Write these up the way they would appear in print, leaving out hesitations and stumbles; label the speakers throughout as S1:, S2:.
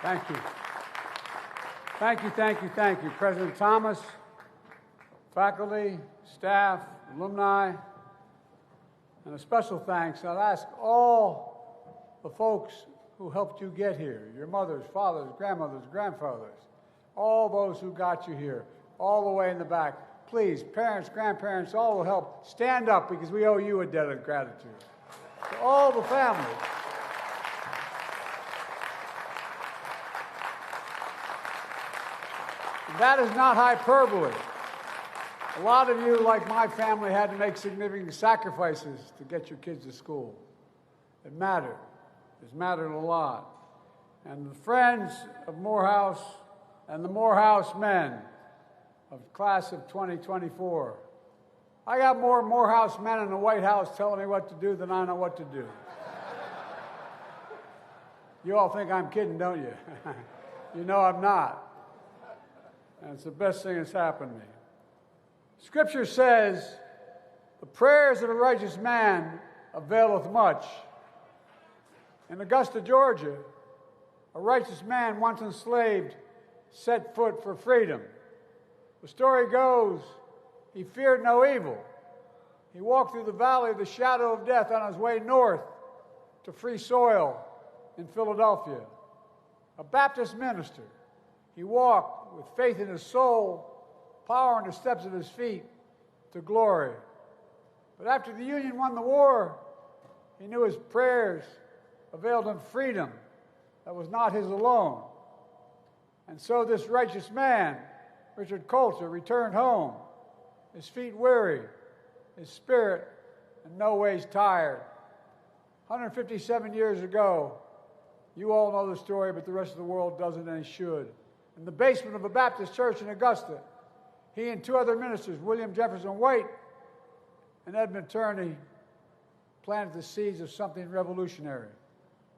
S1: Thank you. Thank you, thank you, thank you. President Thomas, faculty, staff, alumni, and a special thanks. I'll ask all the folks who helped you get here, your mothers, fathers, grandmothers, grandfathers, all those who got you here, all the way in the back. Please, parents, grandparents, all will help. Stand up because we owe you a debt of gratitude. To all the families. That is not hyperbole. A lot of you, like my family, had to make significant sacrifices to get your kids to school. It mattered. It's mattered a lot. And the friends of Morehouse and the Morehouse men of the class of 2024, I got more Morehouse men in the White House telling me what to do than I know what to do. You all think I'm kidding, don't you? You know I'm not. And it's the best thing that's happened to me. Scripture says, the prayers of a righteous man availeth much. In Augusta, Georgia, a righteous man once enslaved set foot for freedom. The story goes, he feared no evil. He walked through the valley of the shadow of death on his way north to free soil in Philadelphia. A Baptist minister, he walked with faith in his soul, power in the steps of his feet to glory. But after the Union won the war, he knew his prayers availed him freedom that was not his alone. And so this righteous man, Richard Coulter, returned home, his feet weary, his spirit in no ways tired. 157 years ago, you all know the story, but the rest of the world doesn't and should. In the basement of a Baptist church in Augusta, he and two other ministers, William Jefferson White and Edmund Turney, planted the seeds of something revolutionary,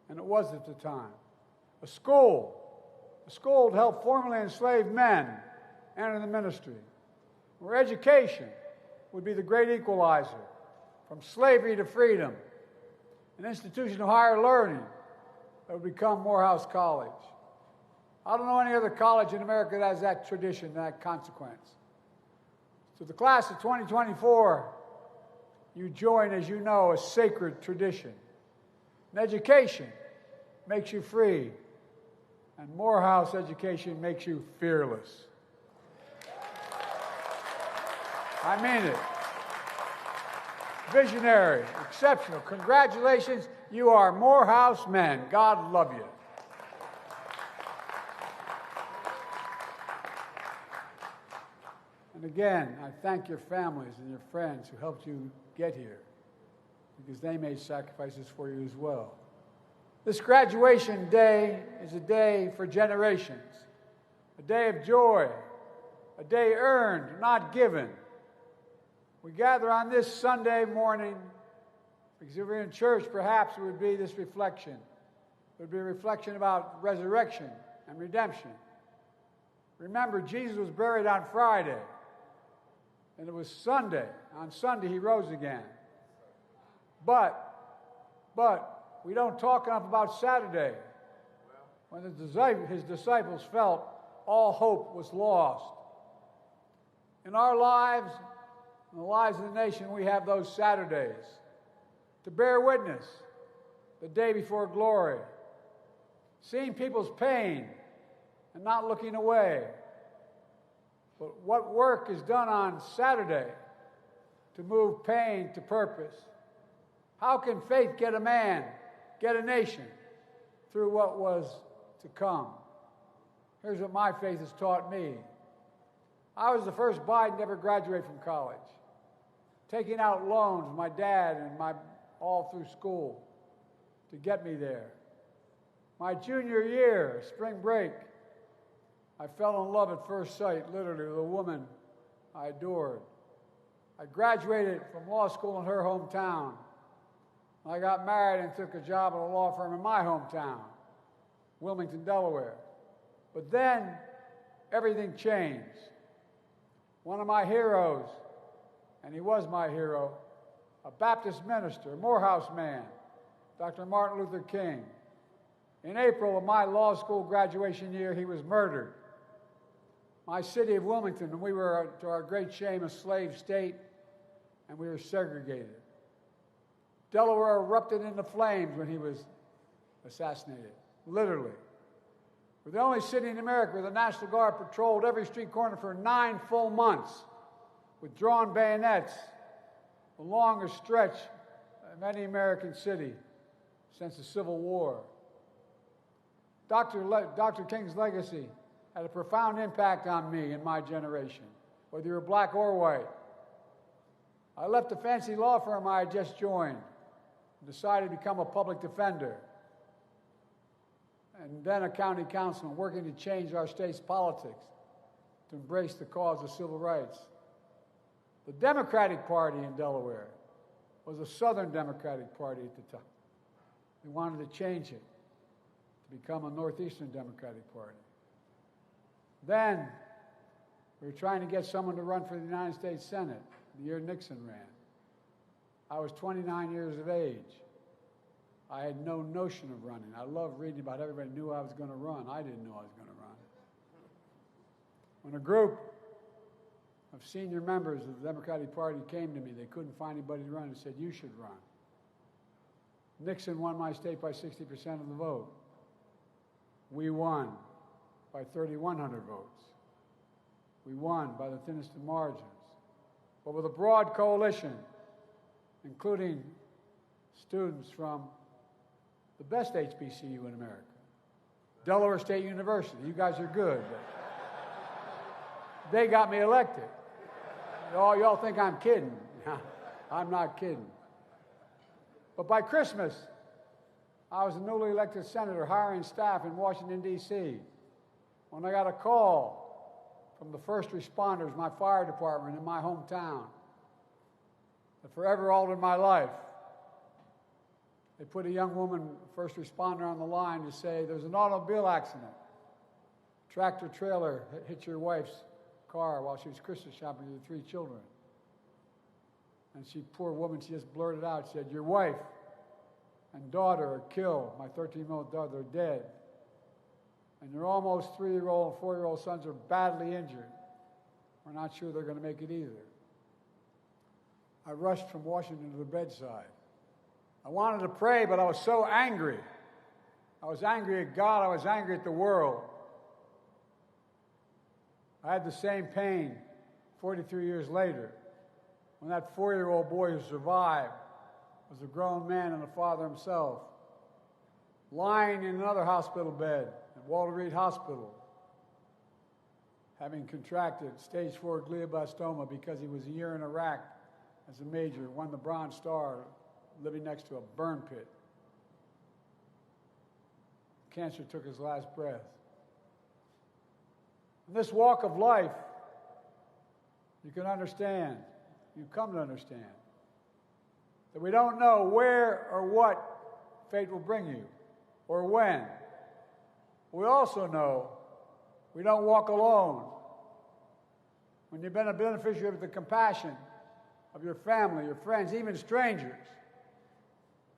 S1: and it was at the time. A school to help formerly enslaved men enter the ministry, where education would be the great equalizer from slavery to freedom, an institution of higher learning that would become Morehouse College. I don't know any other college in America that has that tradition, that consequence. So the class of 2024, you join, as you know, a sacred tradition. And education makes you free, and Morehouse education makes you fearless. I mean it. Visionary, exceptional. Congratulations, you are Morehouse men. God love you. And again, I thank your families and your friends who helped you get here, because they made sacrifices for you as well. This graduation day is a day for generations, a day of joy, a day earned, not given. We gather on this Sunday morning because if we're in church, perhaps it would be this reflection. It would be a reflection about resurrection and redemption. Remember, Jesus was buried on Friday. And it was Sunday. On Sunday, he rose again. But we don't talk enough about Saturday, when his disciples felt all hope was lost. In our lives, in the lives of the nation, we have those Saturdays to bear witness the day before glory, seeing people's pain and not looking away. But what work is done on Saturday to move pain to purpose? How can faith get a man, get a nation through what was to come? Here's what my faith has taught me. I was the first Biden to ever graduate from college, taking out loans with my dad and all through school to get me there. My junior year, spring break, I fell in love at first sight, literally, with a woman I adored. I graduated from law school in her hometown. I got married and took a job at a law firm in my hometown, Wilmington, Delaware. But then, everything changed. One of my heroes, and he was my hero, a Baptist minister, a Morehouse man, Dr. Martin Luther King, In April of my law school graduation year, he was murdered. My city of Wilmington, we were, to our great shame, a slave state, and we were segregated. Delaware erupted into flames when he was assassinated, literally. We're the only city in America where the National Guard patrolled every street corner for 9 full months with drawn bayonets, the longest stretch of any American city since the Civil War. Dr. King's legacy had a profound impact on me and my generation, whether you were black or white. I left the fancy law firm I had just joined and decided to become a public defender and then a county councilman, working to change our state's politics to embrace the cause of civil rights. The Democratic Party in Delaware was a Southern Democratic Party at the time. We wanted to change it to become a Northeastern Democratic Party. Then we were trying to get someone to run for the United States Senate the year Nixon ran. I was 29 years of age. I had no notion of running. I loved reading about everybody knew I was going to run. I didn't know I was going to run. When a group of senior members of the Democratic Party came to me, they couldn't find anybody to run and said, "You should run." Nixon won my state by 60% of the vote. We won by 3,100 votes. We won by the thinnest of margins. But with a broad coalition, including students from the best HBCU in America, Delaware State University. You guys are good. They got me elected. Y'all think I'm kidding. I'm not kidding. But by Christmas, I was a newly elected senator hiring staff in Washington, D.C. when I got a call from the first responders, my fire department in my hometown, that forever altered my life. They put a young woman, first responder, on the line to say, "There's an automobile accident. Tractor trailer hit your wife's car while she was Christmas shopping with 3 children." And she, poor woman, she just blurted out, she said, "Your wife and daughter are killed. My 13-year-old daughter are dead. And your almost 3-year-old and 4-year-old sons are badly injured. We're not sure they're going to make it either." I rushed from Washington to the bedside. I wanted to pray, but I was so angry. I was angry at God. I was angry at the world. I had the same pain 43 years later when that 4-year-old boy who survived was a grown man and a father himself, lying in another hospital bed at Walter Reed Hospital, having contracted stage 4 glioblastoma because he was a year in Iraq as a major, won the Bronze Star, living next to a burn pit. Cancer took his last breath. In this walk of life, you can understand, you come to understand, that we don't know where or what fate will bring you, or when. We also know we don't walk alone. When you've been a beneficiary of the compassion of your family, your friends, even strangers,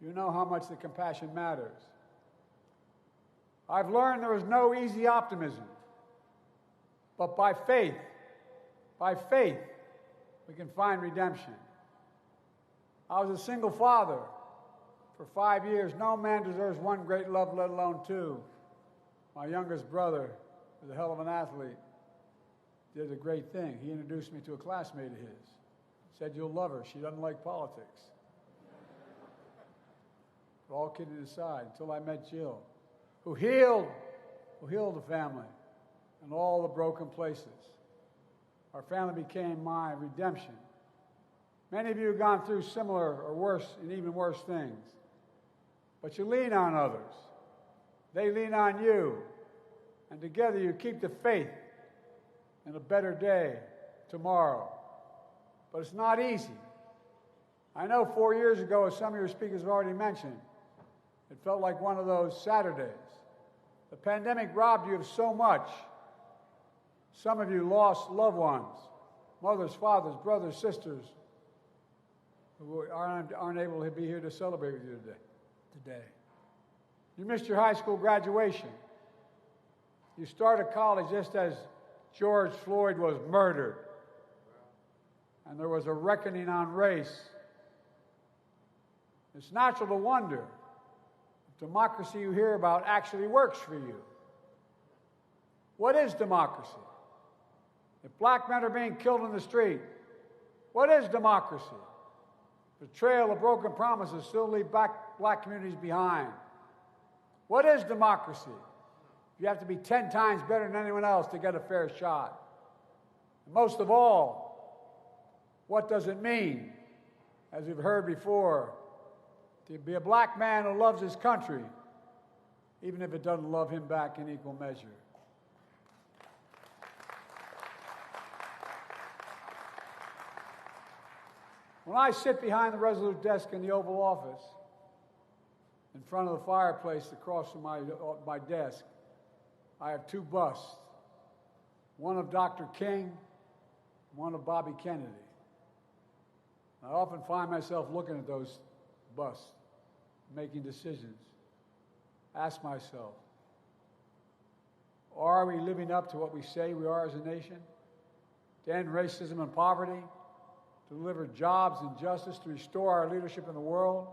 S1: you know how much the compassion matters. I've learned there is no easy optimism, but by faith, we can find redemption. I was a single father for 5 years. No man deserves one great love, let alone 2. My youngest brother was a hell of an athlete, did a great thing. He introduced me to a classmate of his. Said, "You'll love her. She doesn't like politics." But all kidding aside, until I met Jill, who healed the family in all the broken places. Our family became my redemption. Many of you have gone through similar or worse and even worse things. But you lean on others. They lean on you. And together you keep the faith in a better day tomorrow. But it's not easy. I know 4 years ago, as some of your speakers have already mentioned, it felt like one of those Saturdays. The pandemic robbed you of so much. Some of you lost loved ones, mothers, fathers, brothers, sisters, who aren't able to be here to celebrate with you today. You missed your high school graduation. You started college just as George Floyd was murdered. And there was a reckoning on race. It's natural to wonder if democracy you hear about actually works for you. What is democracy? If black men are being killed in the street, what is democracy? The trail of broken promises still leave black communities behind. What is democracy? You have to be 10 times better than anyone else to get a fair shot. And most of all, what does it mean, as we've heard before, to be a black man who loves his country, even if it doesn't love him back in equal measure? When I sit behind the Resolute desk in the Oval Office, in front of the fireplace across from my desk, I have two busts, one of Dr. King, one of Bobby Kennedy. I often find myself looking at those busts, making decisions. Ask myself, are we living up to what we say we are as a nation? To end racism and poverty? To deliver jobs and justice? To restore our leadership in the world?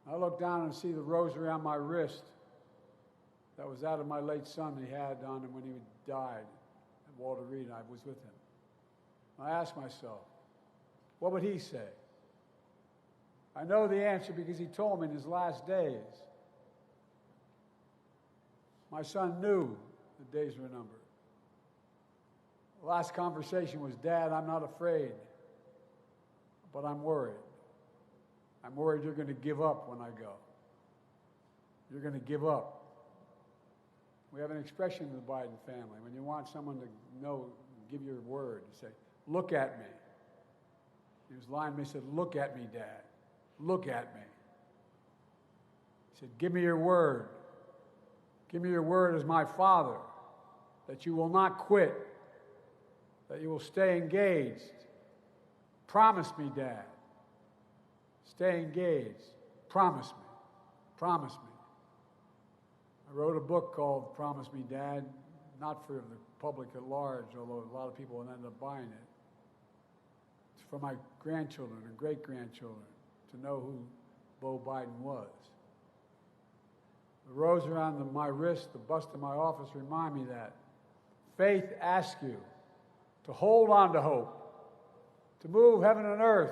S1: I look down and see the rosary on my wrist that was that of my late son he had on him when he died at Walter Reed, and I was with him. I asked myself, what would he say? I know the answer because he told me in his last days. My son knew the days were numbered. The last conversation was, Dad, I'm not afraid, but I'm worried. I'm worried you're going to give up when I go. You're going to give up. We have an expression in the Biden family. When you want someone to know, give your word, you say, look at me. He was lying to me, he said, look at me, Dad. Look at me. He said, give me your word. Give me your word as my father, that you will not quit, that you will stay engaged. Promise me, Dad. Stay engaged. Promise me. Promise me. I wrote a book called Promise Me, Dad, not for the public at large, although a lot of people will end up buying it. It's for my grandchildren and great-grandchildren to know who Beau Biden was. The rose around my wrist, the bust in my office remind me that. Faith asks you to hold on to hope, to move heaven and earth,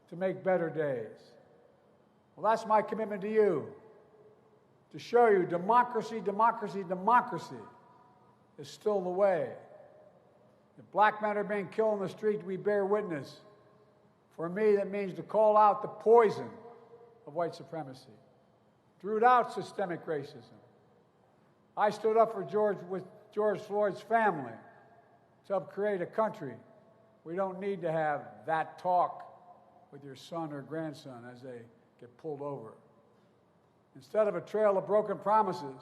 S1: to make better days. Well, that's my commitment to you, to show you democracy, democracy, democracy is still the way. If black men are being killed in the street, we bear witness. For me, that means to call out the poison of white supremacy, to root out systemic racism. I stood up for George Floyd's family to help create a country. We don't need to have that talk with your son or grandson as they get pulled over. Instead of a trail of broken promises,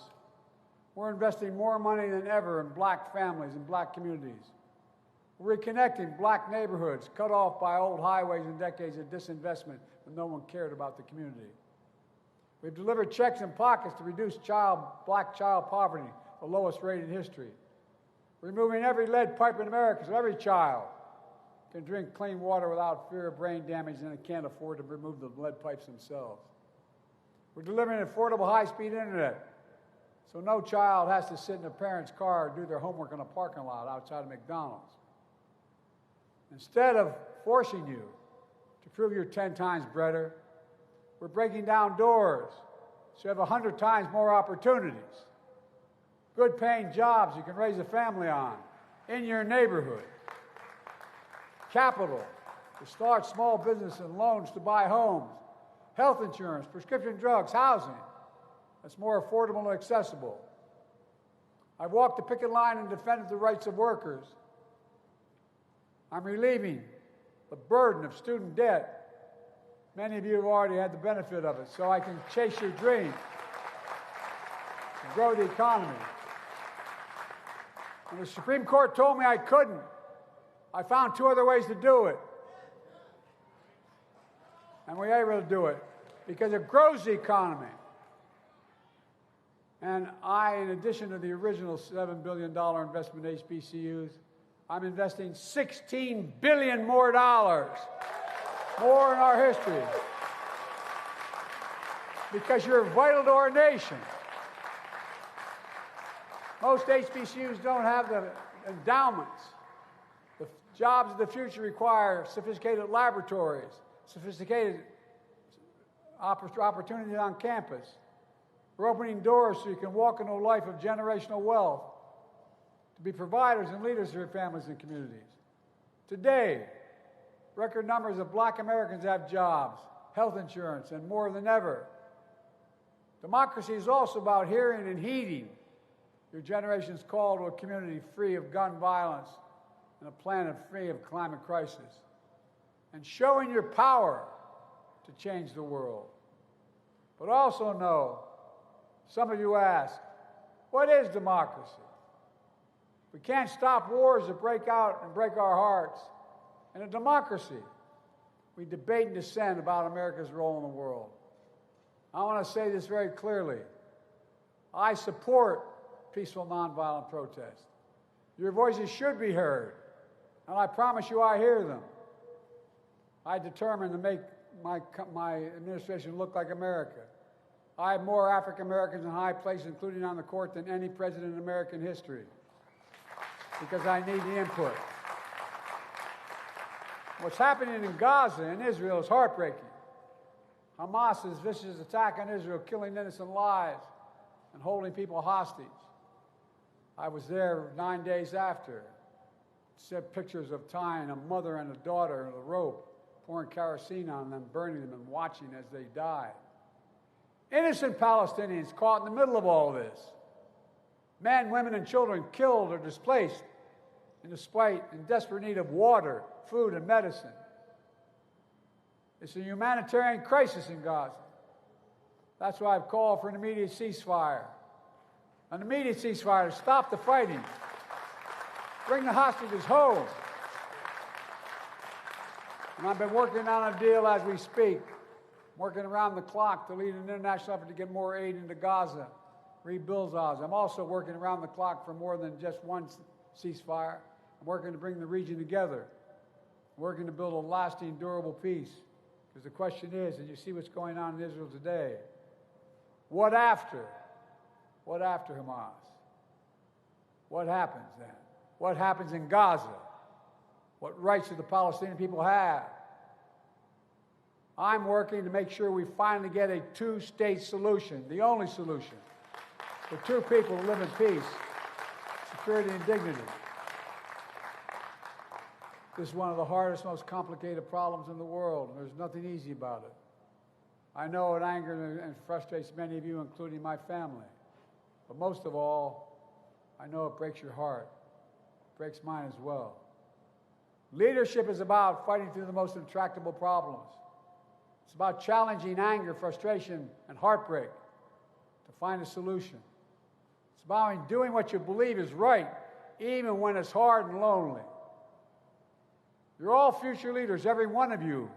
S1: we're investing more money than ever in black families and black communities. We're reconnecting black neighborhoods cut off by old highways and decades of disinvestment when no one cared about the community. We've delivered checks in pockets to reduce black child poverty, the lowest rate in history. We're removing every lead pipe in America so every child can drink clean water without fear of brain damage and can't afford to remove the lead pipes themselves. We're delivering affordable high-speed internet so no child has to sit in a parent's car or do their homework in a parking lot outside of McDonald's. Instead of forcing you to prove you're 10 times better, we're breaking down doors so you have 100 times more opportunities. Good-paying jobs you can raise a family on in your neighborhood. Capital to start small business and loans to buy homes. Health insurance, prescription drugs, housing that's more affordable and accessible. I've walked the picket line and defended the rights of workers. I'm relieving the burden of student debt. Many of you have already had the benefit of it, so I can chase your dreams and grow the economy. When the Supreme Court told me I couldn't, I found two other ways to do it. And we were able to do it. because it grows the economy. And I, in addition to the original $7 billion investment in HBCUs, I'm investing $16 billion more in our history, because you're vital to our nation. Most HBCUs don't have the endowments. The jobs of the future require sophisticated laboratories, sophisticated opportunities on campus. We're opening doors so you can walk into a life of generational wealth, to be providers and leaders for your families and communities. Today, record numbers of Black Americans have jobs, health insurance, and more than ever. Democracy is also about hearing and heeding your generation's call to a community free of gun violence and a planet free of climate crisis, and showing your power to change the world. But also know, some of you ask, what is democracy? We can't stop wars that break out and break our hearts. In a democracy, we debate and dissent about America's role in the world. I want to say this very clearly. I support peaceful, nonviolent protest. Your voices should be heard, and I promise you I hear them. I determined to make my administration look like America. I have more African Americans in high places, including on the court, than any president in American history, because I need the input. What's happening in Gaza and Israel is heartbreaking. Hamas's vicious attack on Israel, killing innocent lives and holding people hostage. I was there 9 days after. Sent pictures of tying a mother and a daughter in a rope, pouring kerosene on them, burning them, and watching as they died. Innocent Palestinians caught in the middle of all this. Men, women, and children killed or displaced in desperate need of water, food, and medicine. It's a humanitarian crisis in Gaza. That's why I've called for an immediate ceasefire. An immediate ceasefire to stop the fighting. Bring the hostages home. And I've been working on a deal as we speak. Working around the clock to lead an international effort to get more aid into Gaza, rebuild Gaza. I'm also working around the clock for more than just one ceasefire. I'm working to bring the region together. I'm working to build a lasting, durable peace. Because the question is, and you see what's going on in Israel today, what after? What after Hamas? What happens then? What happens in Gaza? What rights do the Palestinian people have? I'm working to make sure we finally get a two-state solution, the only solution, for two people to live in peace, security, and dignity. This is one of the hardest, most complicated problems in the world, and there's nothing easy about it. I know it angers and frustrates many of you, including my family. But most of all, I know it breaks your heart. It breaks mine as well. Leadership is about fighting through the most intractable problems. It's about challenging anger, frustration, and heartbreak to find a solution. It's about doing what you believe is right, even when it's hard and lonely. You're all future leaders, every one of you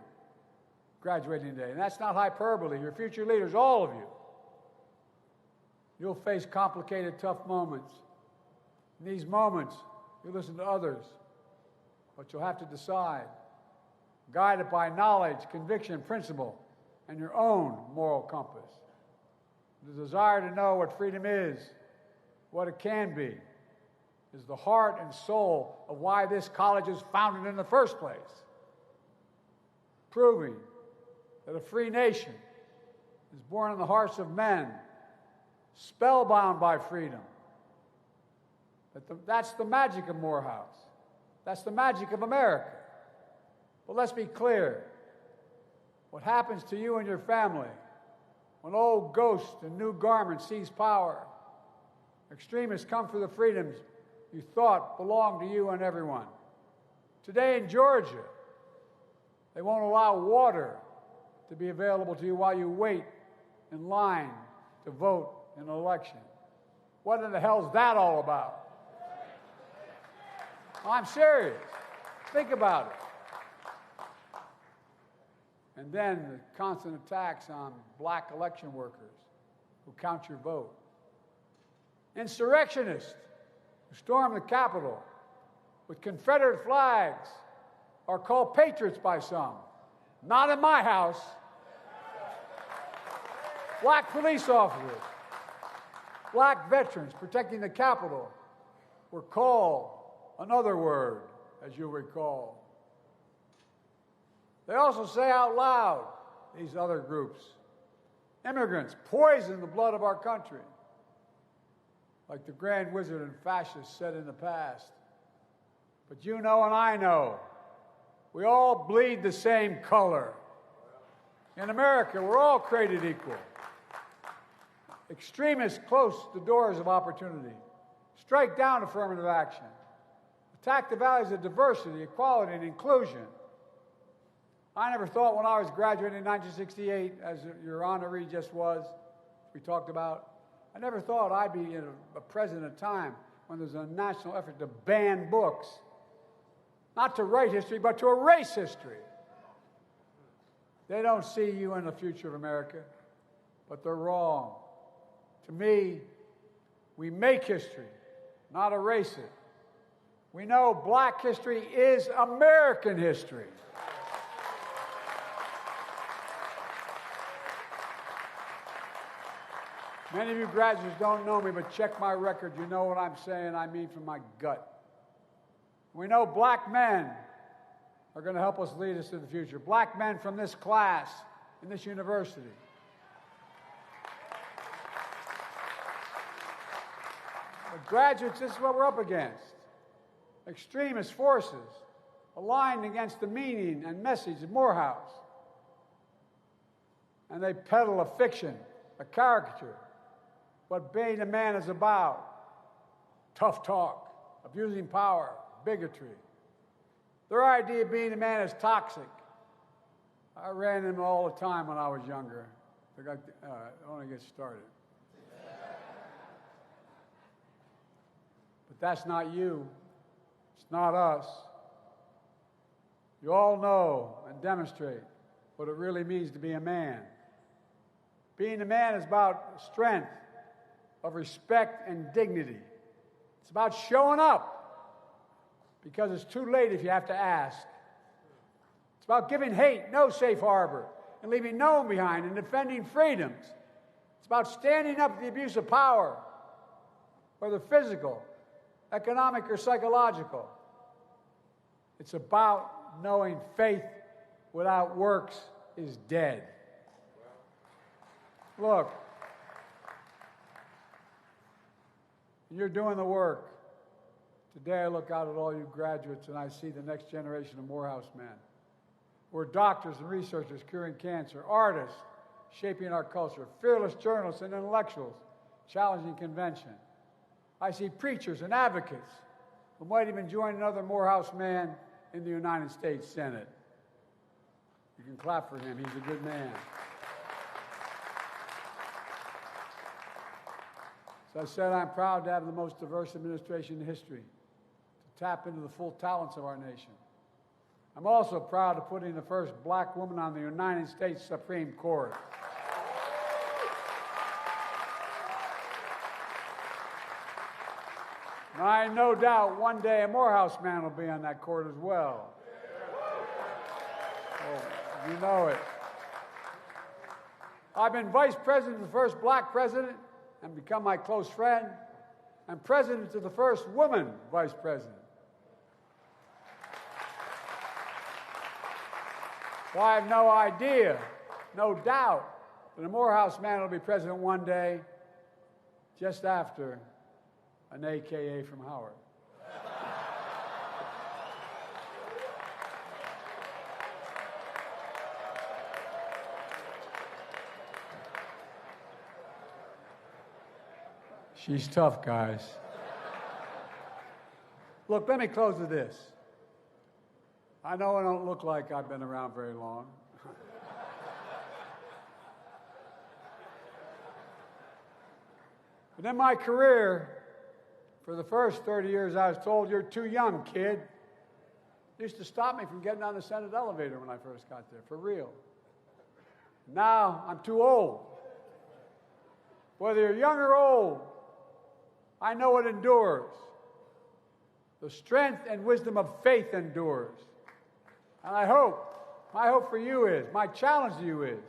S1: graduating today. And that's not hyperbole. You're future leaders, all of you. You'll face complicated, tough moments. In these moments, you listen to others, but you'll have to decide, guided by knowledge, conviction, principle, and your own moral compass. The desire to know what freedom is, what it can be, is the heart and soul of why this college was founded in the first place, proving that a free nation is born in the hearts of men, spellbound by freedom. That's the magic of Morehouse. That's the magic of America. But let's be clear. What happens to you and your family when old ghosts in new garments seize power? Extremists come for the freedoms you thought belonged to you and everyone. Today in Georgia, they won't allow water to be available to you while you wait in line to vote in an election. What in the hell is that all about? I'm serious. Think about it. And then the constant attacks on black election workers who count your vote. Insurrectionists who storm the Capitol with Confederate flags are called patriots by some. Not in my house. Black police officers, black veterans protecting the Capitol were called another word, as you'll recall. They also say out loud, these other groups, immigrants poison the blood of our country, like the Grand Wizard and fascists said in the past. But you know and I know, we all bleed the same color. In America, we're all created equal. Extremists close the doors of opportunity, strike down affirmative action, attack the values of diversity, equality, and inclusion. I never thought when I was graduating in 1968, as your honoree just was, we talked about, I never thought I'd be a president at a time when there's a national effort to ban books, not to write history, but to erase history. They don't see you in the future of America, but they're wrong. To me, we make history, not erase it. We know black history is American history. Many of you graduates don't know me, but check my record. You know what I'm saying. I mean from my gut. We know black men are going to help us lead us to the future. Black men from this class in this university. But graduates, this is what we're up against. Extremist forces aligned against the meaning and message of Morehouse. And they peddle a fiction, a caricature, what being a man is about. Tough talk, abusing power, bigotry. Their idea of being a man is toxic. I ran them all the time when I was younger. I want to get started. But that's not you. It's not us. You all know and demonstrate what it really means to be a man. Being a man is about strength, of respect and dignity. It's about showing up, because it's too late if you have to ask. It's about giving hate no safe harbor and leaving no one behind and defending freedoms. It's about standing up to the abuse of power, whether physical, economic, or psychological. It's about knowing faith without works is dead. Look, you're doing the work. Today I look out at all you graduates and I see the next generation of Morehouse men. We're doctors and researchers curing cancer, artists shaping our culture, fearless journalists and intellectuals challenging convention. I see preachers and advocates who might even join another Morehouse man in the United States Senate. You can clap for him. He's a good man. As I said, I'm proud to have the most diverse administration in history, to tap into the full talents of our nation. I'm also proud of putting the first black woman on the United States Supreme Court. And I have no doubt one day a Morehouse man will be on that court as well. Oh, you know it. I've been vice president of the first black president and become my close friend, and president to the first woman vice president. So I have no idea, no doubt, that a Morehouse man will be president one day, just after an AKA from Howard. She's tough, guys. Look, let me close with this. I know I don't look like I've been around very long. But in my career, for the first 30 years, I was told, "You're too young, kid." It used to stop me from getting on the Senate elevator when I first got there, for real. Now I'm too old. Whether you're young or old, I know it endures. The strength and wisdom of faith endures. And my hope for you is, my challenge to you is,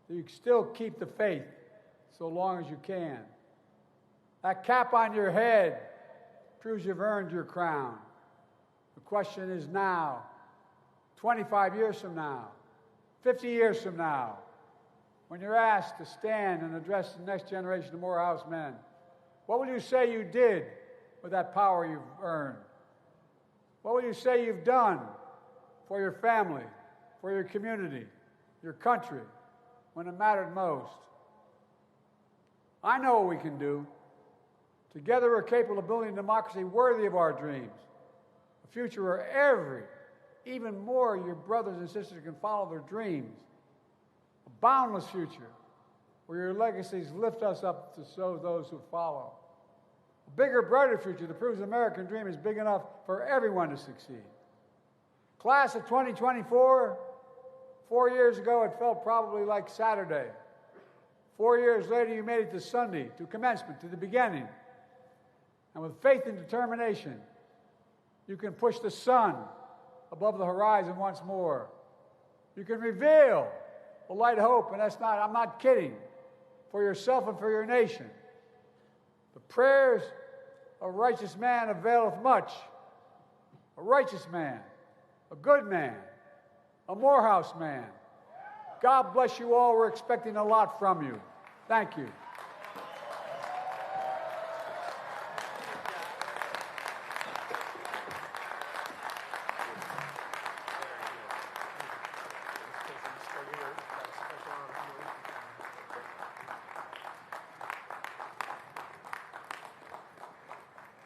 S1: that you still keep the faith so long as you can. That cap on your head proves you've earned your crown. The question is now, 25 years from now, 50 years from now, when you're asked to stand and address the next generation of Morehouse men, what will you say you did with that power you've earned? What will you say you've done for your family, for your community, your country, when it mattered most? I know what we can do. Together we're capable of building a democracy worthy of our dreams, a future where even more your brothers and sisters can follow their dreams, a boundless future where your legacies lift us up to show those who follow, a bigger, brighter future that proves the American dream is big enough for everyone to succeed. Class of 2024, 4 years ago it felt probably like Saturday. 4 years later you made it to Sunday, to commencement, to the beginning. And with faith and determination, you can push the sun above the horizon once more. You can reveal the light of hope, and I'm not kidding, for yourself and for your nation. The prayers of a righteous man availeth much. A righteous man, a good man, a Morehouse man. God bless you all. We're expecting a lot from you. Thank you.